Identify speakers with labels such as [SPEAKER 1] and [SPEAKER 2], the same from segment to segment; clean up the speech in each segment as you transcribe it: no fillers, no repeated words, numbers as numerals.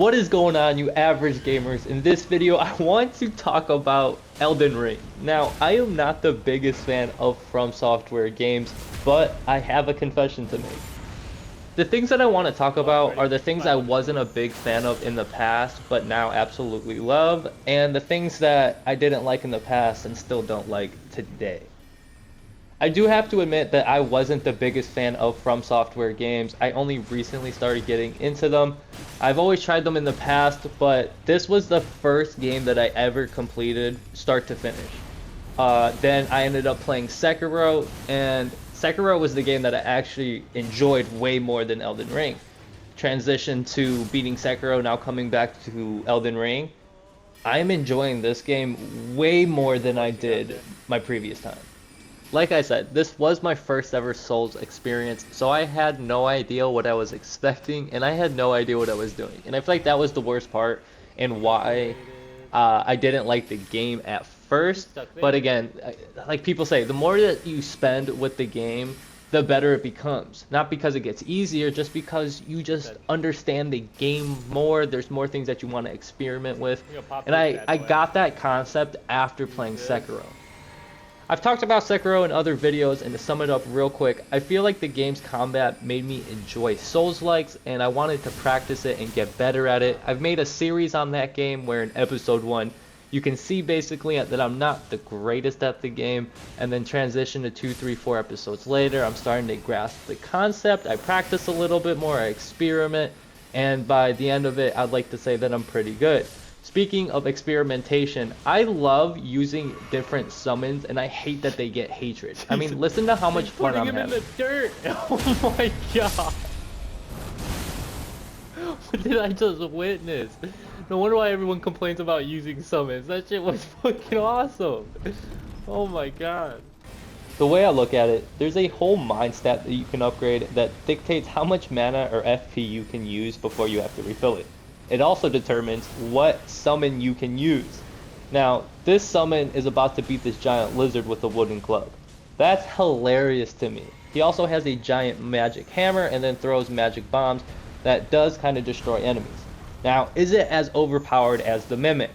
[SPEAKER 1] What is going on, you average gamers? In this video, I want to talk about Elden Ring. Now, I am not the biggest fan of From Software games, but I have a confession to make. The things that I want to talk about are the things I wasn't a big fan of in the past, but now absolutely love, and the things that I didn't like in the past and still don't like today. I do have to admit that I wasn't the biggest fan of From Software games. I only recently started getting into them. I've always tried them in the past, but this was the first game that I ever completed start to finish. Then I ended up playing Sekiro, and Sekiro was the game that I actually enjoyed way more than Elden Ring. Transition to beating Sekiro, now coming back to Elden Ring. I'm enjoying this game way more than I did my previous time. Like I said, this was my first ever Souls experience, so I had no idea what I was expecting, and I had no idea what I was doing. And I feel like that was the worst part, and why I didn't like the game at first. But again, like people say, the more that you spend with the game, the better it becomes. Not because it gets easier, just because you just understand the game more. There's more things that you want to experiment with. And I got that concept after playing Sekiro. I've talked about Sekiro in other videos, and to sum it up real quick, I feel like the game's combat made me enjoy Souls-likes, and I wanted to practice it and get better at it. I've made a series on that game where in episode 1, you can see basically that I'm not the greatest at the game, and then transition to 2, 3, 4 episodes later, I'm starting to grasp the concept. I practice a little bit more, I experiment, and by the end of it, I'd like to say that I'm pretty good. Speaking of experimentation, I love using different summons, and I hate that they get hatred. I mean, listen to how much fun I'm having.
[SPEAKER 2] Putting him in the dirt! Oh my god! What did I just witness? No wonder why everyone complains about using summons. That shit was fucking awesome! Oh my god.
[SPEAKER 1] The way I look at it, there's a whole mind stat that you can upgrade that dictates how much mana or FP you can use before you have to refill it. It also determines what summon you can use. Now, this summon is about to beat this giant lizard with a wooden club. That's hilarious to me. He also has a giant magic hammer and then throws magic bombs that does kind of destroy enemies. Now, is it as overpowered as the Mimic?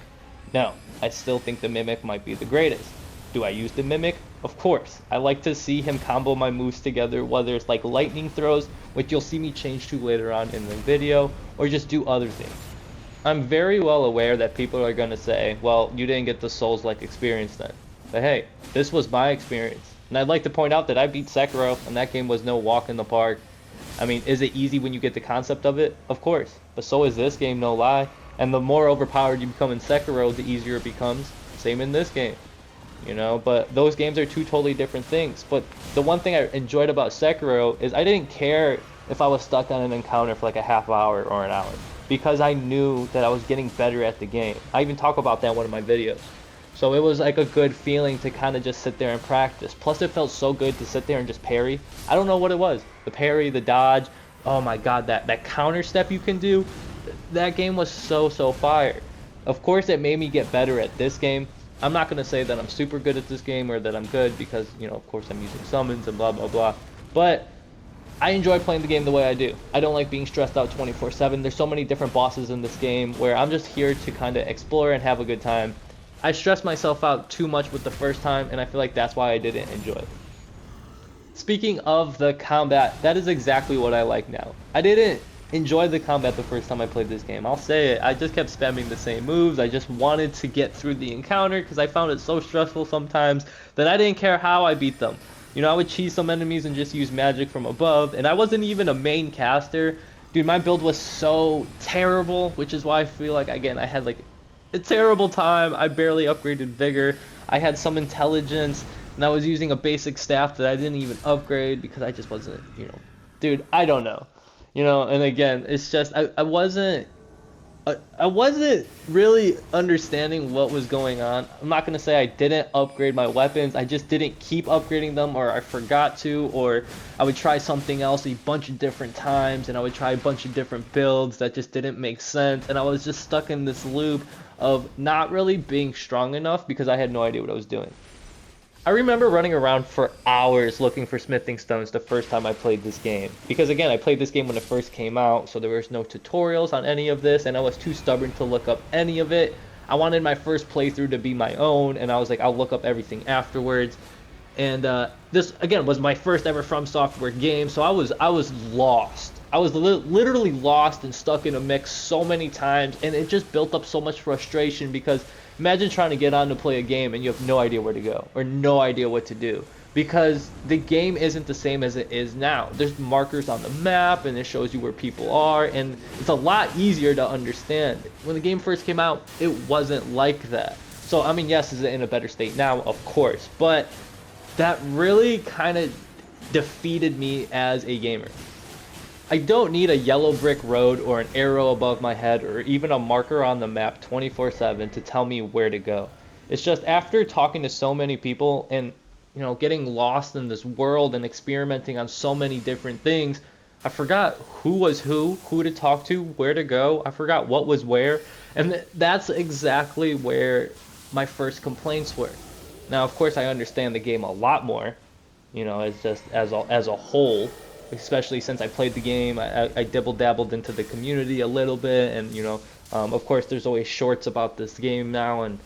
[SPEAKER 1] No, I still think the Mimic might be the greatest. Do I use the Mimic? Of course. I like to see him combo my moves together, whether it's like lightning throws, which you'll see me change to later on in the video, or just do other things. I'm very well aware that people are going to say, well, you didn't get the Souls-like experience then. But hey, this was my experience. And I'd like to point out that I beat Sekiro, and that game was no walk in the park. I mean, is it easy when you get the concept of it? Of course. But so is this game, no lie. And the more overpowered you become in Sekiro, the easier it becomes. Same in this game. You know, but those games are two totally different things. But the one thing I enjoyed about Sekiro is I didn't care if I was stuck on an encounter for like a half hour or an hour, because I knew that I was getting better at the game. I even talk about that in one of my videos. So it was like a good feeling to kind of just sit there and practice. Plus it felt so good to sit there and just parry. I don't know what it was. The parry, the dodge. Oh my god, that counter step you can do. That game was so fire. Of course it made me get better at this game. I'm not going to say that I'm super good at this game or that I'm good because, you know, of course I'm using summons and blah blah blah. But I enjoy playing the game the way I do. I don't like being stressed out 24/7. There's so many different bosses in this game where I'm just here to kind of explore and have a good time. I stressed myself out too much with the first time, and I feel like that's why I didn't enjoy it. Speaking of the combat, that is exactly what I like now. I didn't enjoy the combat the first time I played this game. I'll say it. I just kept spamming the same moves. I just wanted to get through the encounter because I found it so stressful sometimes that I didn't care how I beat them. You know, I would cheese some enemies and just use magic from above, and I wasn't even a main caster. Dude, my build was so terrible, which is why I feel like, again, I had like a terrible time. I barely upgraded Vigor. I had some intelligence, and I was using a basic staff that I didn't even upgrade because I just wasn't, you know, dude, I don't know. You know, and again, it's just, I wasn't really understanding what was going on. I'm not going to say I didn't upgrade my weapons. I just didn't keep upgrading them, or I forgot to, or I would try something else a bunch of different times, and I would try a bunch of different builds that just didn't make sense, and I was just stuck in this loop of not really being strong enough because I had no idea what I was doing. I remember running around for hours looking for smithing stones the first time I played this game. Because again, I played this game when it first came out, so there was no tutorials on any of this, and I was too stubborn to look up any of it. I wanted my first playthrough to be my own, and I was like, I'll look up everything afterwards. And this again was my first ever From Software game, so I was lost. I was literally lost and stuck in a mix so many times, and it just built up so much frustration because imagine trying to get on to play a game and you have no idea where to go or no idea what to do because the game isn't the same as it is now. There's markers on the map and it shows you where people are, and it's a lot easier to understand. When the game first came out, it wasn't like that. So I mean, yes, is it in a better state now? Of course, but that really kind of defeated me as a gamer. I don't need a yellow brick road or an arrow above my head or even a marker on the map 24/7 to tell me where to go. It's just after talking to so many people and getting lost in this world and experimenting on so many different things, I forgot who was who to talk to, where to go. I forgot what was where, and that's exactly where my first complaints were. Now, of course, I understand the game a lot more, it's just as a whole, especially since I played the game. I dibble-dabbled into the community a little bit, and, of course, there's always shorts about this game now, and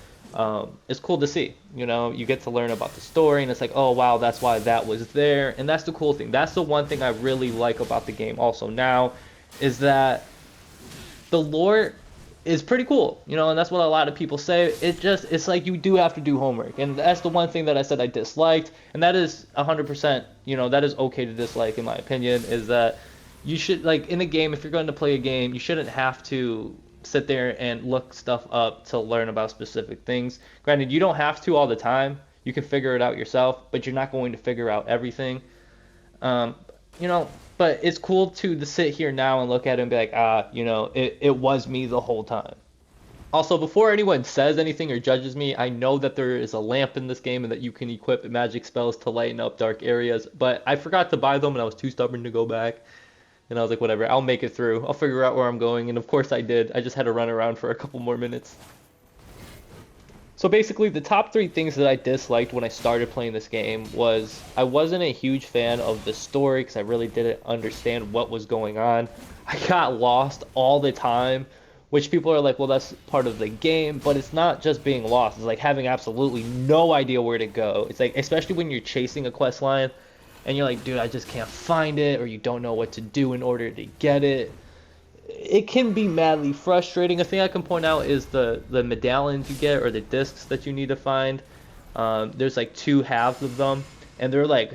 [SPEAKER 1] it's cool to see. You get to learn about the story, and it's like, oh, wow, that's why that was there, and that's the cool thing. That's the one thing I really like about the game also now, is that the lore is pretty cool, and that's what a lot of people say. It's like you do have to do homework, and that's the one thing that I said I disliked, and that is 100%, that is okay to dislike in my opinion, is that you should, like, in a game, if you're going to play a game, you shouldn't have to sit there and look stuff up to learn about specific things. Granted, you don't have to all the time. You can figure it out yourself, but you're not going to figure out everything. Um, but it's cool to sit here now and look at it and be like, it was me the whole time. Also, before anyone says anything or judges me, I know that there is a lamp in this game and that you can equip magic spells to lighten up dark areas, but I forgot to buy them and I was too stubborn to go back. And I was like, whatever, I'll make it through. I'll figure out where I'm going, and of course I did. I just had to run around for a couple more minutes. So basically, the top 3 things that I disliked when I started playing this game was I wasn't a huge fan of the story because I really didn't understand what was going on. I got lost all the time, which people are like, well, that's part of the game, but it's not just being lost. It's like having absolutely no idea where to go. It's like, especially when you're chasing a quest line and you're like, dude, I just can't find it, or you don't know what to do in order to get it. It can be madly frustrating. A thing I can point out is the medallions you get, or the discs that you need to find. There's like 2 halves of them, and they're like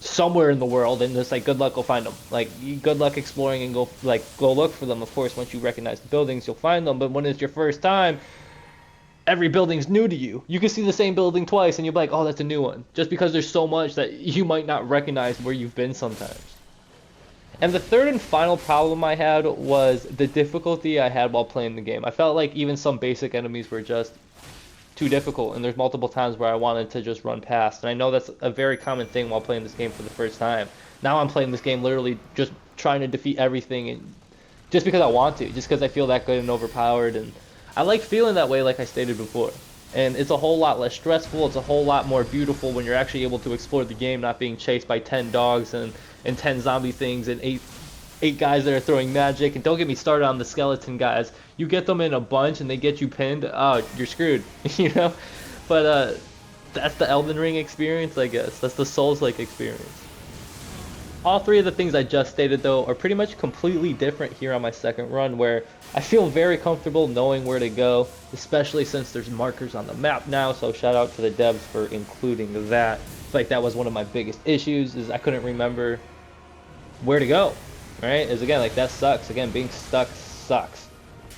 [SPEAKER 1] somewhere in the world, and just like good luck, go find them. Like, good luck exploring and go look for them. Of course, once you recognize the buildings, you'll find them. But when it's your first time, every building's new to you. You can see the same building twice, and you're like, oh, that's a new one. Just because there's so much that you might not recognize where you've been sometimes. And the third and final problem I had was the difficulty I had while playing the game. I felt like even some basic enemies were just too difficult, and there's multiple times where I wanted to just run past. And I know that's a very common thing while playing this game for the first time. Now I'm playing this game literally just trying to defeat everything, and just because I want to, just because I feel that good and overpowered. And I like feeling that way, like I stated before. And it's a whole lot less stressful. It's a whole lot more beautiful when you're actually able to explore the game, not being chased by 10 dogs and 10 zombie things and eight guys that are throwing magic. And don't get me started on the skeleton guys. You get them in a bunch and they get you pinned, oh, you're screwed, But that's the Elden Ring experience, I guess. That's the Souls-like experience. All 3 of the things I just stated, though, are pretty much completely different here on my second run, where I feel very comfortable knowing where to go, especially since there's markers on the map now, so shout out to the devs for including that. I feel like that was one of my biggest issues, is I couldn't remember where to go, right? Is again, like, that sucks. Again, being stuck sucks.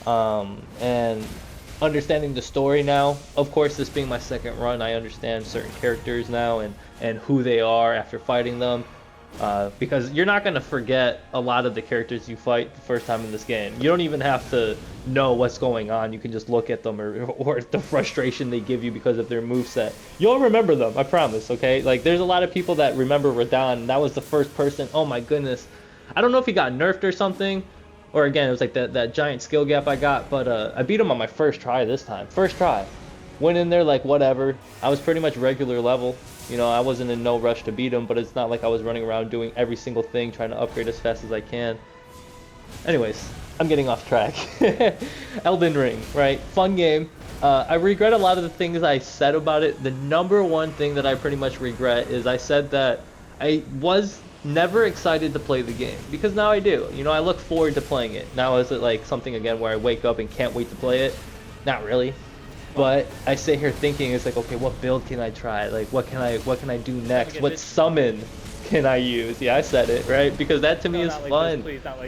[SPEAKER 1] And understanding the story now, of course, this being my second run, I understand certain characters now and who they are after fighting them. Because you're not going to forget a lot of the characters you fight the first time in this game. You don't even have to know what's going on. You can just look at them or the frustration they give you because of their moveset. You'll remember them, I promise, okay? Like, there's a lot of people that remember Radahn, and that was the first person. Oh my goodness. I don't know if he got nerfed or something, or again, it was like that giant skill gap I got, but I beat him on my first try this time. First try. Went in there like whatever. I was pretty much regular level. You know, I wasn't in no rush to beat him, but it's not like I was running around doing every single thing, trying to upgrade as fast as I can. Anyways, I'm getting off track. Elden Ring, right? Fun game. I regret a lot of the things I said about it. The number one thing that I pretty much regret is I said that I was never excited to play the game, because now I do. You know, I look forward to playing it. Now is it like something again where I wake up and can't wait to play it? Not really. But I sit here thinking, it's like, okay, what build can I try? Like, what can I do next? What summon can I use? Yeah, I said it, right? Because that to me is fun.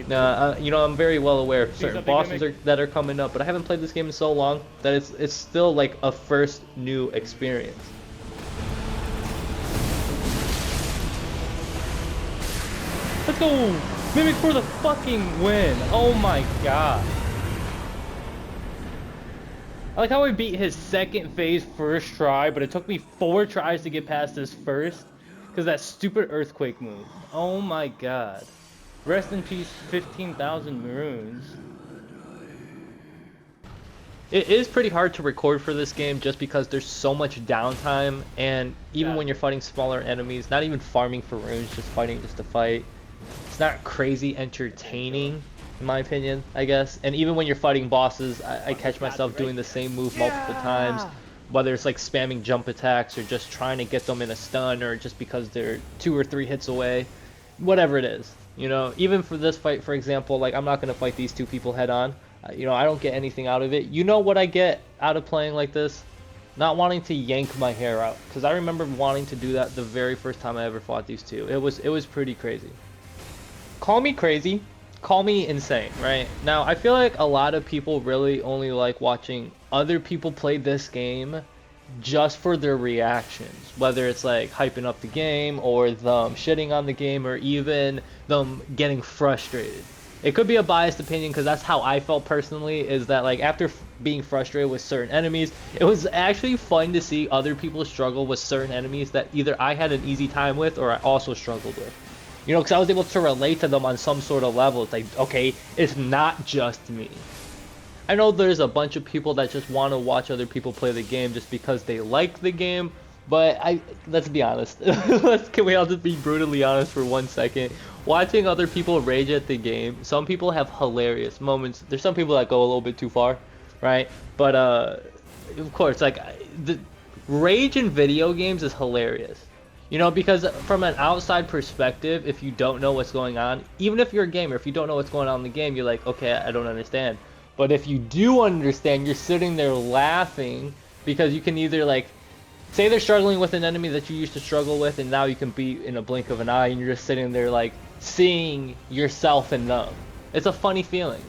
[SPEAKER 1] Nah, you know, I'm very well aware of certain bosses that are coming up, but I haven't played this game in so long that it's still like a first new experience. Let's go! Mimic for the fucking win! Oh my god.
[SPEAKER 2] I like how I beat his second phase first try, but it took me 4 tries to get past his first, because that stupid earthquake move. Oh my god. Rest in peace, 15,000 maroons.
[SPEAKER 1] It is pretty hard to record for this game just because there's so much downtime, and even when you're fighting smaller enemies, not even farming for runes, just fighting just to fight, it's not crazy entertaining. In my opinion, I guess. And even when you're fighting bosses, I catch myself doing the same move multiple times, whether it's like spamming jump attacks or just trying to get them in a stun, or just because they're 2 or 3 hits away, whatever it is. You know, even for this fight, for example, like I'm not going to fight these 2 people head on. You know, I don't get anything out of it. You know what I get out of playing like this? Not wanting to yank my hair out, because I remember wanting to do that the very first time I ever fought these 2. It was pretty crazy. Call me crazy. Call me insane, right? Now, I feel like a lot of people really only like watching other people play this game just for their reactions. Whether it's like hyping up the game, or them shitting on the game, or even them getting frustrated. It could be a biased opinion, because that's how I felt personally, is that like after being frustrated with certain enemies, it was actually fun to see other people struggle with certain enemies that either I had an easy time with or I also struggled with. You know, because I was able to relate to them on some sort of level. It's like, okay, it's not just me. I know there's a bunch of people that just want to watch other people play the game just because they like the game, but let's be honest. Can we all just be brutally honest for 1 second? Watching other people rage at the game, some people have hilarious moments. There's some people that go a little bit too far, right? But of course, like the rage in video games is hilarious. You know, because from an outside perspective, if you don't know what's going on, even if you're a gamer, if you don't know what's going on in the game, you're like, okay, I don't understand. But if you do understand, you're sitting there laughing, because you can either like, say they're struggling with an enemy that you used to struggle with, and now you can beat in a blink of an eye, and you're just sitting there like seeing yourself in them. It's a funny feeling.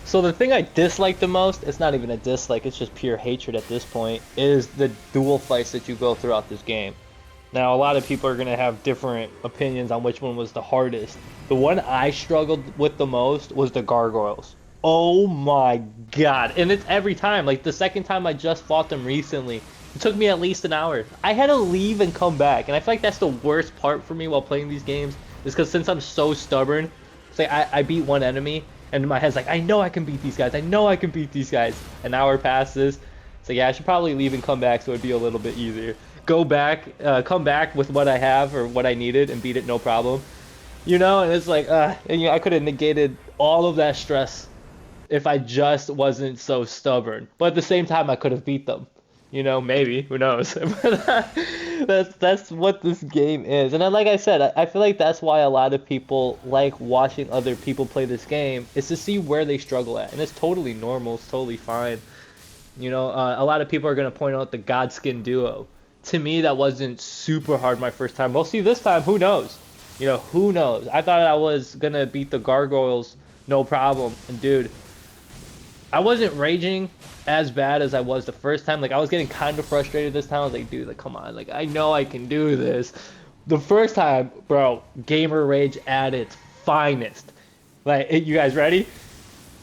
[SPEAKER 1] So the thing I dislike the most, it's not even a dislike, it's just pure hatred at this point, is the dual fights that you go throughout this game. Now, a lot of people are going to have different opinions on which one was the hardest. The one I struggled with the most was the gargoyles. Oh my god. And it's every time. Like, the second time I just fought them recently, it took me at least an hour. I had to leave and come back. And I feel like that's the worst part for me while playing these games, is because since I'm so stubborn, it's like I beat one enemy, and in my head's like, I know I can beat these guys. I know I can beat these guys. An hour passes. It's like, yeah, I should probably leave and come back so it'd be a little bit easier. Go back, come back with what I have or what I needed and beat it no problem. You know, and it's like, and you know, I could have negated all of that stress if I just wasn't so stubborn. But at the same time, I could have beat them. You know, maybe, who knows? That's what this game is. And then, like I said, I feel like that's why a lot of people like watching other people play this game, is to see where they struggle at. And it's totally normal, it's totally fine. You know, a lot of people are going to point out the Godskin duo. To me, that wasn't super hard my first time. We'll see this time, who knows? You know, who knows? I thought I was gonna beat the gargoyles, no problem. And dude, I wasn't raging as bad as I was the first time. Like, I was getting kind of frustrated this time. I was like, dude, like, come on. Like, I know I can do this. The first time, bro, gamer rage at its finest. Like, you guys ready?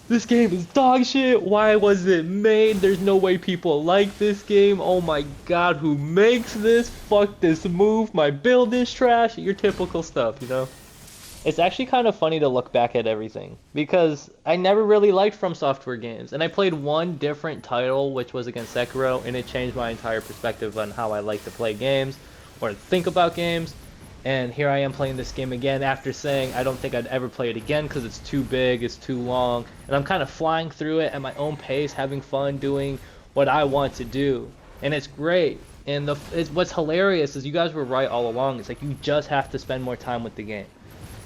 [SPEAKER 1] This game is dog shit. Why was it made? There's no way people like this game. Oh my god, who makes this? Fuck this move. My build is trash. Your typical stuff, you know? It's actually kind of funny to look back at everything because I never really liked From Software games, and I played one different title, which was against Sekiro, and it changed my entire perspective on how I like to play games or think about games. And here I am playing this game again after saying I don't think I'd ever play it again because it's too big, it's too long, and I'm kind of flying through it at my own pace, having fun doing what I want to do, and it's great. And what's hilarious is you guys were right all along. It's like you just have to spend more time with the game.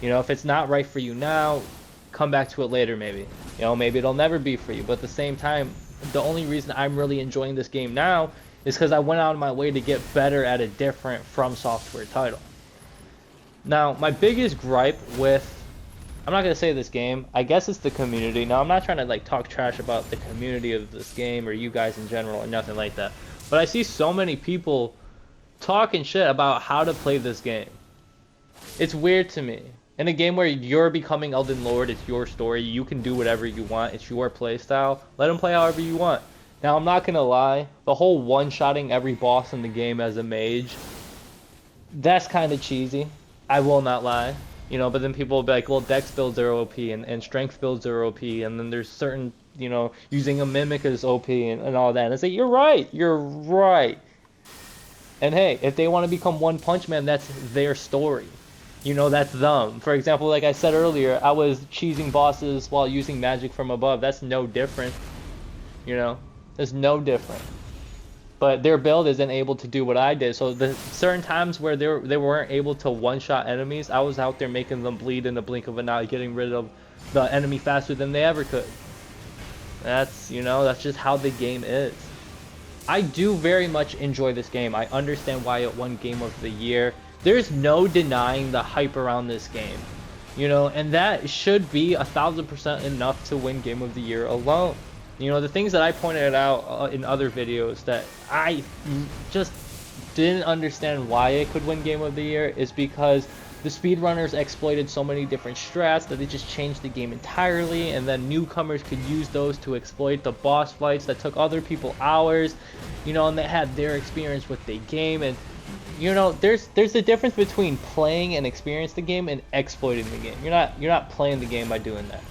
[SPEAKER 1] You know, if it's not right for you now, come back to it later maybe. You know, maybe it'll never be for you. But at the same time, the only reason I'm really enjoying this game now is because I went out of my way to get better at a different From Software title. Now, my biggest gripe with, I'm not going to say this game, I guess it's the community. Now, I'm not trying to like talk trash about the community of this game or you guys in general or nothing like that. But I see so many people talking shit about how to play this game. It's weird to me. In a game where you're becoming Elden Lord, it's your story, you can do whatever you want, it's your playstyle, let them play however you want. Now, I'm not gonna lie, the whole one-shotting every boss in the game as a mage, that's kind of cheesy. I will not lie. You know, but then people will be like, well, dex builds are OP and strength builds are OP, and then there's certain, you know, using a mimic is OP and all that. And it's like, you're right. And hey, if they want to become One Punch Man, that's their story. You know, that's them. For example, like I said earlier, I was cheesing bosses while using magic from above. That's no different. You know, there's no different. But their build isn't able to do what I did. So the certain times where they weren't able to one-shot enemies, I was out there making them bleed in the blink of an eye, getting rid of the enemy faster than they ever could. That's, you know, that's just how the game is. I do very much enjoy this game. I understand why it won Game of the Year. There's no denying the hype around this game, you know, and that should be 1000% enough to win Game of the Year alone. You know, the things that I pointed out in other videos that I just didn't understand why it could win Game of the Year is because the speedrunners exploited so many different strats that they just changed the game entirely, and then newcomers could use those to exploit the boss fights that took other people hours, you know, and they had their experience with the game. And you know, there's a difference between playing and experience the game and exploiting the game. You're not playing the game by doing that.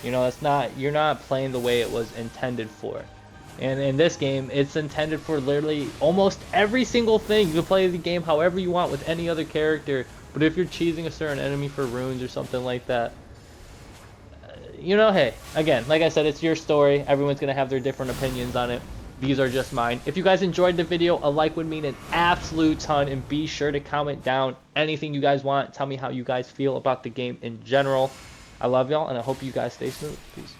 [SPEAKER 1] You know, you're not playing the way it was intended for. And in this game, it's intended for literally almost every single thing. You can play the game however you want with any other character, but if you're cheesing a certain enemy for runes or something like that, you know, hey, again, like I said, it's your story. Everyone's gonna have their different opinions on it. These are just mine. If you guys enjoyed the video, a like would mean an absolute ton, and be sure to comment down anything you guys want. Tell me how you guys feel about the game in general. I love y'all, and I hope you guys stay smooth. Peace.